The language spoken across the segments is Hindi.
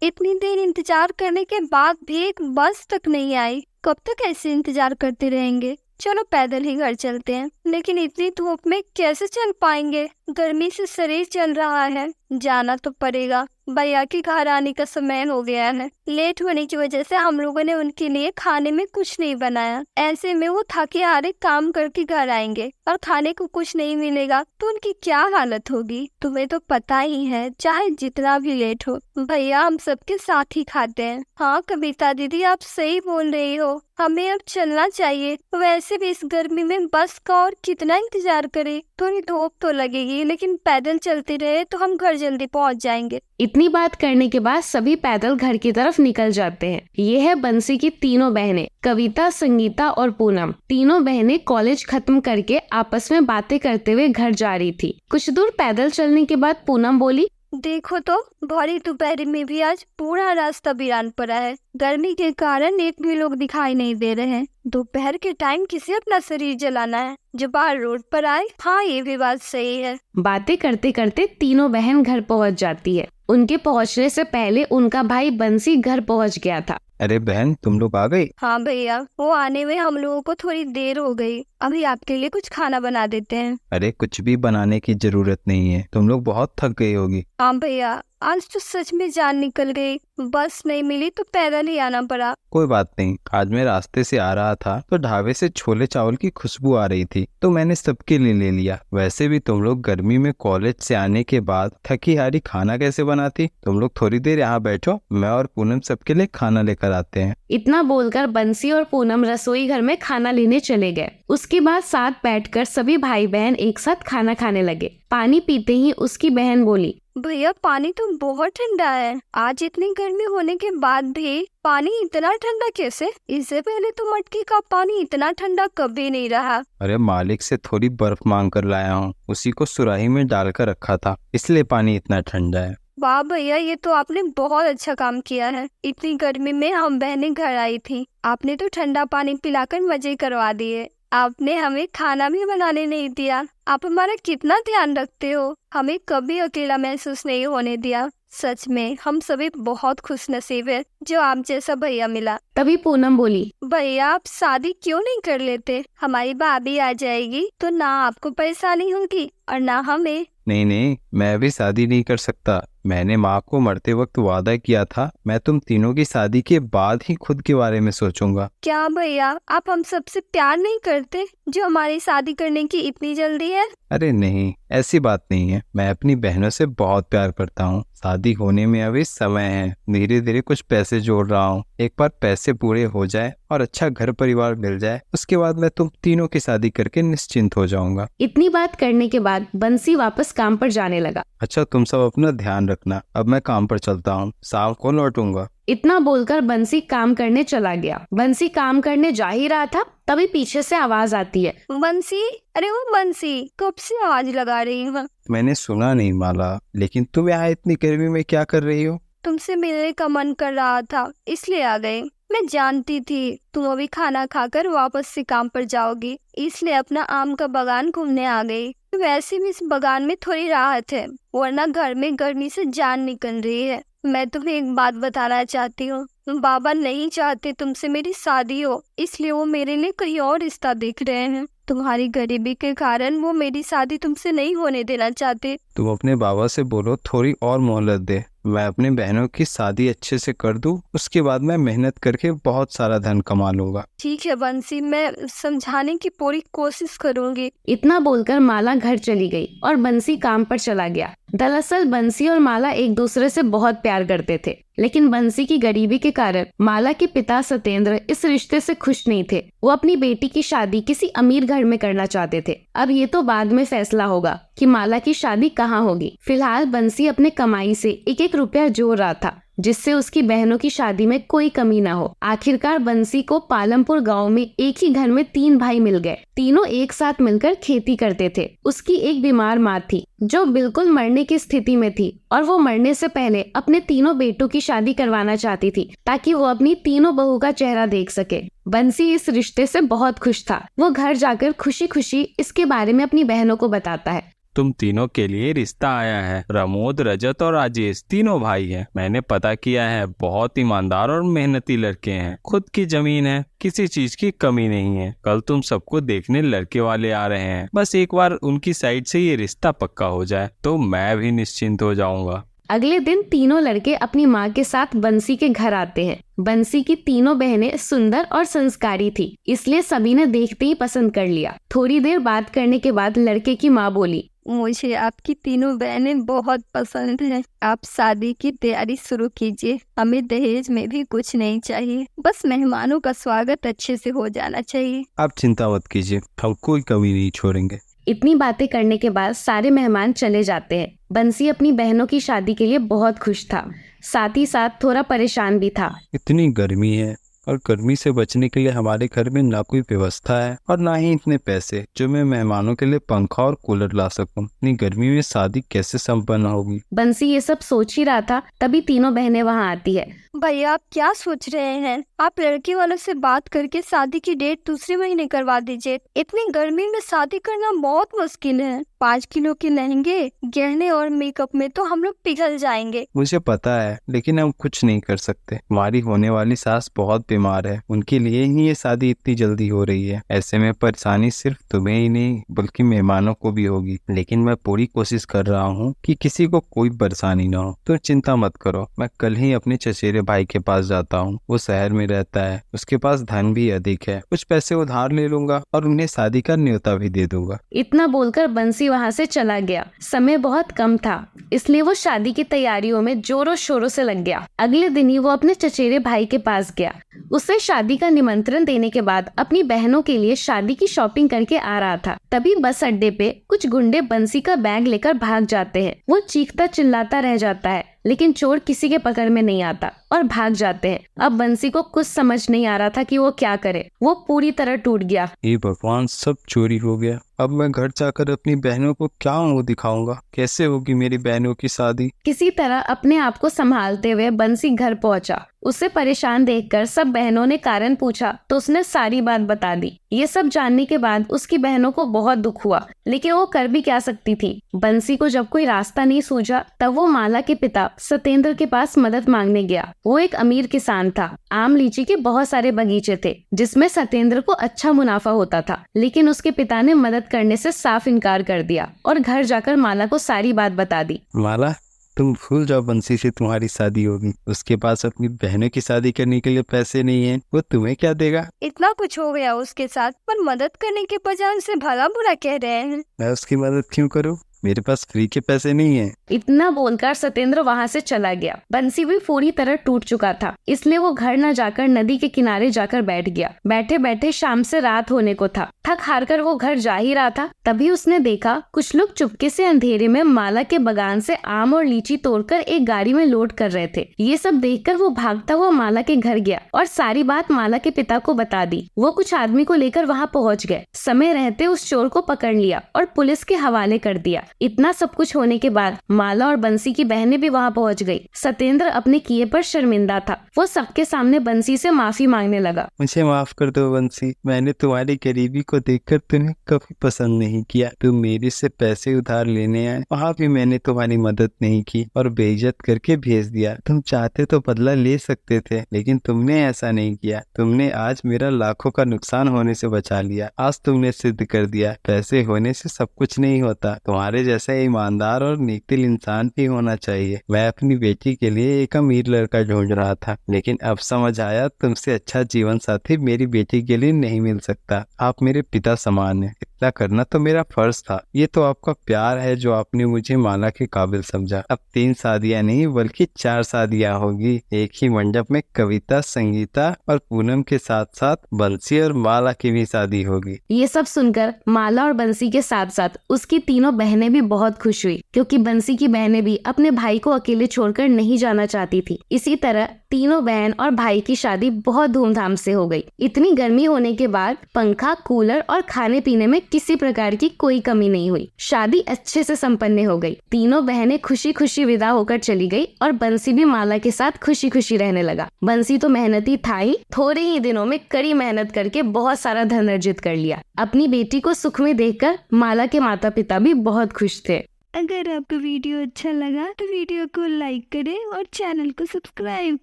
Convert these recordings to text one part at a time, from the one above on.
इतनी देर इंतजार करने के बाद भी एक बस तक नहीं आई। कब तक ऐसे इंतजार करते रहेंगे? चलो पैदल ही घर चलते हैं। लेकिन इतनी धूप में कैसे चल पाएंगे? गर्मी से शरीर जल रहा है। जाना तो पड़ेगा, भैया के घर आने का समय हो गया है। लेट होने की वजह से हम लोगों ने उनके लिए खाने में कुछ नहीं बनाया। ऐसे में वो थके हारे काम करके घर आएंगे और खाने को कुछ नहीं मिलेगा तो उनकी क्या हालत होगी। तुम्हें तो पता ही है, चाहे जितना भी लेट हो भैया हम सबके साथ ही खाते हैं। हाँ कविता दीदी, आप सही बोल रही हो, हमें अब चलना चाहिए। वैसे भी इस गर्मी में बस का और कितना इंतजार करें। थोड़ी धूप तो लगेगी, लेकिन पैदल चलते रहे तो हम घर जल्दी पहुंच जाएंगे। इतनी बात करने के बाद सभी पैदल घर की तरफ निकल जाते हैं। ये है बंसी की तीनों बहनें, कविता, संगीता और पूनम। तीनों बहनें कॉलेज खत्म करके आपस में बातें करते हुए घर जा रही थी। कुछ दूर पैदल चलने के बाद पूनम बोली, देखो तो भरी दोपहर में भी आज पूरा रास्ता वीरान पड़ा है। गर्मी के कारण एक भी लोग दिखाई नहीं दे रहे हैं। दोपहर के टाइम किसे अपना शरीर जलाना है जो बाहर रोड पर आए? हाँ ये भी बात सही है। बातें करते करते तीनों बहन घर पहुंच जाती है। उनके पहुंचने से पहले उनका भाई बंसी घर पहुंच गया था। अरे बहन, तुम लोग आ गई? हाँ भैया, वो आने में हम लोगों को थोड़ी देर हो गई। अभी आपके लिए कुछ खाना बना देते हैं। अरे कुछ भी बनाने की जरूरत नहीं है, तुम लोग बहुत थक गई होगी। हाँ भैया, आज तो सच में जान निकल गई। बस नहीं मिली तो पैदल ही आना पड़ा। कोई बात नहीं, आज मैं रास्ते से आ रहा था तो ढाबे से छोले चावल की खुशबू आ रही थी तो मैंने सबके लिए ले लिया। वैसे भी तुम लोग गर्मी में कॉलेज से आने के बाद थकी हारी खाना कैसे बनाती? तुम लोग थोड़ी देर यहाँ बैठो, मैं और पूनम सबके लिए खाना लेकर आते हैं। इतना बोलकर बंसी और पूनम रसोई घर में खाना लेने चले गए। उसके बाद साथ बैठकर सभी भाई बहन एक साथ खाना खाने लगे। पानी पीते ही उसकी बहन बोली, भैया पानी तो बहुत ठंडा है। आज इतनी गर्मी होने के बाद भी पानी इतना ठंडा कैसे? इससे पहले तो मटकी का पानी इतना ठंडा कभी नहीं रहा। अरे मालिक से थोड़ी बर्फ मांग कर लाया हूँ, उसी को सुराही में डालकर रखा था, इसलिए पानी इतना ठंडा है। वाह भैया, ये तो आपने बहुत अच्छा काम किया है। इतनी गर्मी में हम बहनें घर आई थी, आपने तो ठंडा पानी पिलाकर मजे करवा दिए। आपने हमें खाना भी बनाने नहीं दिया। आप हमारा कितना ध्यान रखते हो, हमें कभी अकेला महसूस नहीं होने दिया। सच में हम सभी बहुत खुश नसीब है जो आप जैसा भैया मिला। तभी पूनम बोली, भैया आप शादी क्यों नहीं कर लेते? हमारी भाभी आ जाएगी तो ना आपको परेशानी होगी और ना हमें। नहीं नहीं, मैं अभी शादी नहीं कर सकता। मैंने माँ को मरते वक्त वादा किया था, मैं तुम तीनों की शादी के बाद ही खुद के बारे में सोचूंगा। क्या भैया आप हम सबसे प्यार नहीं करते जो हमारी शादी करने की इतनी जल्दी है? अरे नहीं, ऐसी बात नहीं है। मैं अपनी बहनों से बहुत प्यार करता हूँ। शादी होने में अभी समय है, धीरे धीरे कुछ पैसे जोड़ रहा हूँ। एक बार पैसे पूरे हो जाए और अच्छा घर परिवार मिल जाए, उसके बाद मैं तुम तीनों की शादी करके निश्चिंत हो जाऊंगा। इतनी बात करने के बाद बंसी वापस काम पर जाने लगा। अच्छा तुम सब अपना ध्यान रखना, अब मैं काम पर चलता हूँ, शाम को लौटूंगा। इतना बोलकर बंसी काम करने चला गया। बंसी काम करने जा ही रहा था, तभी पीछे से आवाज आती है, बंसी, अरे वो बंसी, कब से आवाज लगा रही हूँ? मैंने सुना नहीं माला, लेकिन तुम यहाँ इतनी गर्मी में क्या कर रही हो? तुमसे मिलने का मन कर रहा था इसलिए आ गई। मैं जानती थी तुम अभी खाना खाकर वापस से काम पर जाओगी, इसलिए अपना आम का बागान घूमने आ गई। वैसे भी इस बागान में थोड़ी राहत है, वरना घर में गर्मी से जान निकल रही है। मैं तुम्हें एक बात बताना चाहती हूँ, बाबा नहीं चाहते तुमसे मेरी शादी हो, इसलिए वो मेरे लिए कहीं और रिश्ता देख रहे हैं। तुम्हारी गरीबी के कारण वो मेरी शादी तुमसे नहीं होने देना चाहते। तुम अपने बाबा से बोलो थोड़ी और मोहलत दे, मैं अपनी बहनों की शादी अच्छे से कर दूं, उसके बाद मैं मेहनत करके बहुत सारा धन कमा लूंगा। ठीक है बंसी, मैं समझाने की पूरी कोशिश करूंगी। इतना बोलकर माला घर चली गई और बंसी काम पर चला गया। दरअसल बंसी और माला एक दूसरे से बहुत प्यार करते थे, लेकिन बंसी की गरीबी के कारण माला के पिता सत्येंद्र इस रिश्ते से खुश नहीं थे। वो अपनी बेटी की शादी किसी अमीर घर में करना चाहते थे। अब ये तो बाद में फैसला होगा कि माला की शादी कहाँ होगी। फिलहाल बंसी अपने कमाई से एक एक रुपया जोड़ रहा था, जिससे उसकी बहनों की शादी में कोई कमी ना हो। आखिरकार बंसी को पालमपुर गांव में एक ही घर में 3 भाई मिल गए। तीनों एक साथ मिलकर खेती करते थे। उसकी एक बीमार माँ थी जो बिल्कुल मरने की स्थिति में थी, और वो मरने से पहले अपने तीनों बेटों की शादी करवाना चाहती थी ताकि वो अपनी तीनों बहू का चेहरा देख सके। बंसी इस रिश्ते से बहुत खुश था। वो घर जाकर खुशी खुशी इसके बारे में अपनी बहनों को बताता है। तुम तीनों के लिए रिश्ता आया है। प्रमोद, रजत और राजेश तीनों भाई हैं। मैंने पता किया है, बहुत ईमानदार और मेहनती लड़के हैं। खुद की जमीन है, किसी चीज की कमी नहीं है। कल तुम सबको देखने लड़के वाले आ रहे हैं। बस एक बार उनकी साइड से ये रिश्ता पक्का हो जाए तो मैं भी निश्चिंत हो जाऊंगा। अगले दिन तीनों लड़के अपनी माँ के साथ बंसी के घर आते हैं। बंसी की तीनों बहनें सुंदर और संस्कारी थी, इसलिए सभी ने देखते ही पसंद कर लिया। थोड़ी देर बात करने के बाद लड़के की माँ बोली, मुझे आपकी तीनों बहनें बहुत पसंद हैं। आप शादी की तैयारी शुरू कीजिए। हमें दहेज में भी कुछ नहीं चाहिए, बस मेहमानों का स्वागत अच्छे से हो जाना चाहिए। आप चिंता मत कीजिए, हम कोई कमी नहीं छोड़ेंगे। इतनी बातें करने के बाद सारे मेहमान चले जाते हैं। बंसी अपनी बहनों की शादी के लिए बहुत खुश था, साथ ही साथ थोड़ा परेशान भी था। इतनी गर्मी है और गर्मी से बचने के लिए हमारे घर में ना कोई व्यवस्था है और ना ही इतने पैसे जो मैं मेहमानों के लिए पंखा और कूलर ला सकूं। इतनी गर्मी में शादी कैसे संपन्न होगी? बंसी ये सब सोच ही रहा था, तभी तीनों बहनें वहाँ आती है। भैया, आप क्या सोच रहे हैं? आप लड़के वालों से बात करके शादी की डेट दूसरे महीने करवा दीजिए। इतनी गर्मी में शादी करना बहुत मुश्किल है। 5 किलो के लहंगे, गहने और मेकअप में तो हम लोग पिघल जाएंगे। मुझे पता है, लेकिन हम कुछ नहीं कर सकते। हमारी होने वाली सास बहुत बीमार है, उनके लिए ही ये शादी इतनी जल्दी हो रही है। ऐसे में परेशानी सिर्फ तुम्हें ही नहीं बल्कि मेहमानों को भी होगी। लेकिन मैं पूरी कोशिश कर रहा हूँ कि किसी को कोई परेशानी ना हो। तो चिंता मत करो, मैं कल ही अपने चचेरे भाई के पास जाता हूँ। वो शहर में रहता है, उसके पास धन भी अधिक है। कुछ पैसे उधार ले लूंगा और उन्हें शादी का न्योता भी दे दूंगा। इतना बोलकर बंसी वहाँ से चला गया। समय बहुत कम था, इसलिए वो शादी की तैयारियों में जोरों शोरों से लग गया। अगले दिन ही वो अपने चचेरे भाई के पास गया। उसे शादी का निमंत्रण देने के बाद अपनी बहनों के लिए शादी की शॉपिंग करके आ रहा था। तभी बस अड्डे पे कुछ गुंडे बंसी का बैग लेकर भाग जाते हैं। वो चीखता चिल्लाता रह जाता है, लेकिन चोर किसी के पकड़ में नहीं आता और भाग जाते हैं। अब बंसी को कुछ समझ नहीं आ रहा था कि वो क्या करे। वो पूरी तरह टूट गया। हे भगवान, सब चोरी हो गया। अब मैं घर जाकर अपनी बहनों को क्या मुंह दिखाऊंगा? कैसे होगी मेरी बहनों की शादी? किसी तरह अपने आप को संभालते हुए बंसी घर पहुंचा। उसे परेशान देखकर सब बहनों ने कारण पूछा तो उसने सारी बात बता दी। ये सब जानने के बाद उसकी बहनों को बहुत दुख हुआ, लेकिन वो कर भी क्या सकती थी। बंसी को जब कोई रास्ता नहीं सूझा तब वो माला के पिता सतेंद्र के पास मदद मांगने गया। वो एक अमीर किसान था। आम लीची के बहुत सारे बगीचे थे जिसमें सतेंद्र को अच्छा मुनाफा होता था, लेकिन उसके पिता ने मदद करने से साफ इनकार कर दिया और घर जाकर माला को सारी बात बता दी। माला, तुम भूल जाओ, बंसी से तुम्हारी शादी होगी। उसके पास अपनी बहनों की शादी करने के लिए पैसे नहीं है, वो तुम्हें क्या देगा? इतना कुछ हो गया उसके साथ, पर मदद करने के बजाय उसे भला बुरा कह रहे हैं। मैं उसकी मदद क्यों करूं? मेरे पास फ्री के पैसे नहीं है। इतना बोलकर सतेंद्र वहाँ से चला गया। बंसी भी पूरी तरह टूट चुका था, इसलिए वो घर न जाकर नदी के किनारे जाकर बैठ गया। बैठे बैठे शाम से रात होने को था। थक हार कर वो घर जा ही रहा था, तभी उसने देखा कुछ लोग चुपके से अंधेरे में माला के बगान से आम और लीची तोड़कर एक गाड़ी में लोड कर रहे थे। ये सब देखकर वो भागता हुआ माला के घर गया और सारी बात माला के पिता को बता दी। वो कुछ आदमी को लेकर वहाँ पहुँच गए। समय रहते उस चोर को पकड़ लिया और पुलिस के हवाले कर दिया। इतना सब कुछ होने के बाद माला और बंसी की बहनें भी वहाँ पहुँच गई। सतेंद्र अपने किए पर शर्मिंदा था। वो सबके सामने बंसी से माफी मांगने लगा। मुझे माफ कर दो बंसी, मैंने तुम्हारी गरीबी को देखकर तुम्हें कभी पसंद नहीं किया। तुम मेरे से पैसे उधार लेने आए, वहाँ भी मैंने तुम्हारी मदद नहीं की और बेइज्जत करके भेज दिया। तुम चाहते तो बदला ले सकते थे, लेकिन तुमने ऐसा नहीं किया। तुमने आज मेरा लाखों का नुकसान होने से बचा लिया। आज तुमने सिद्ध कर दिया पैसे होने से सब कुछ नहीं होता। तुम्हारे जैसा ईमानदार और नेकदिल इंसान भी होना चाहिए। मैं अपनी बेटी के लिए एक अमीर लड़का ढूंढ रहा था, लेकिन अब समझ आया तुमसे अच्छा जीवन साथी मेरी बेटी के लिए नहीं मिल सकता। आप मेरे पिता समान हैं। इतना करना तो मेरा फर्ज था। ये तो आपका प्यार है जो आपने मुझे माला के काबिल समझा। अब 3 शादियां नहीं बल्कि 4 शादियां होगी। एक ही मंडप में कविता, संगीता और पूनम के साथ साथ बंसी और माला की भी शादी होगी। ये सब सुनकर माला और बंसी के साथ साथ उसकी तीनों बहनें भी बहुत खुश हुई, क्योंकि बंसी की बहनें भी अपने भाई को अकेले छोड़कर नहीं जाना चाहती थी। इसी तरह तीनों बहन और भाई की शादी बहुत धूमधाम से हो गई। इतनी गर्मी होने के बाद पंखा, कूलर और खाने पीने में किसी प्रकार की कोई कमी नहीं हुई। शादी अच्छे से संपन्न हो गई। तीनों बहनें खुशी खुशी विदा होकर चली गई और बंसी भी माला के साथ खुशी खुशी रहने लगा। बंसी तो मेहनती था ही, थोड़े ही दिनों में कड़ी मेहनत करके बहुत सारा धन अर्जित कर लिया। अपनी बेटी को सुख में देखकर माला के माता पिता भी बहुत खुश थे। अगर आपको वीडियो अच्छा लगा तो वीडियो को लाइक करें और चैनल को सब्सक्राइब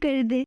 कर दें।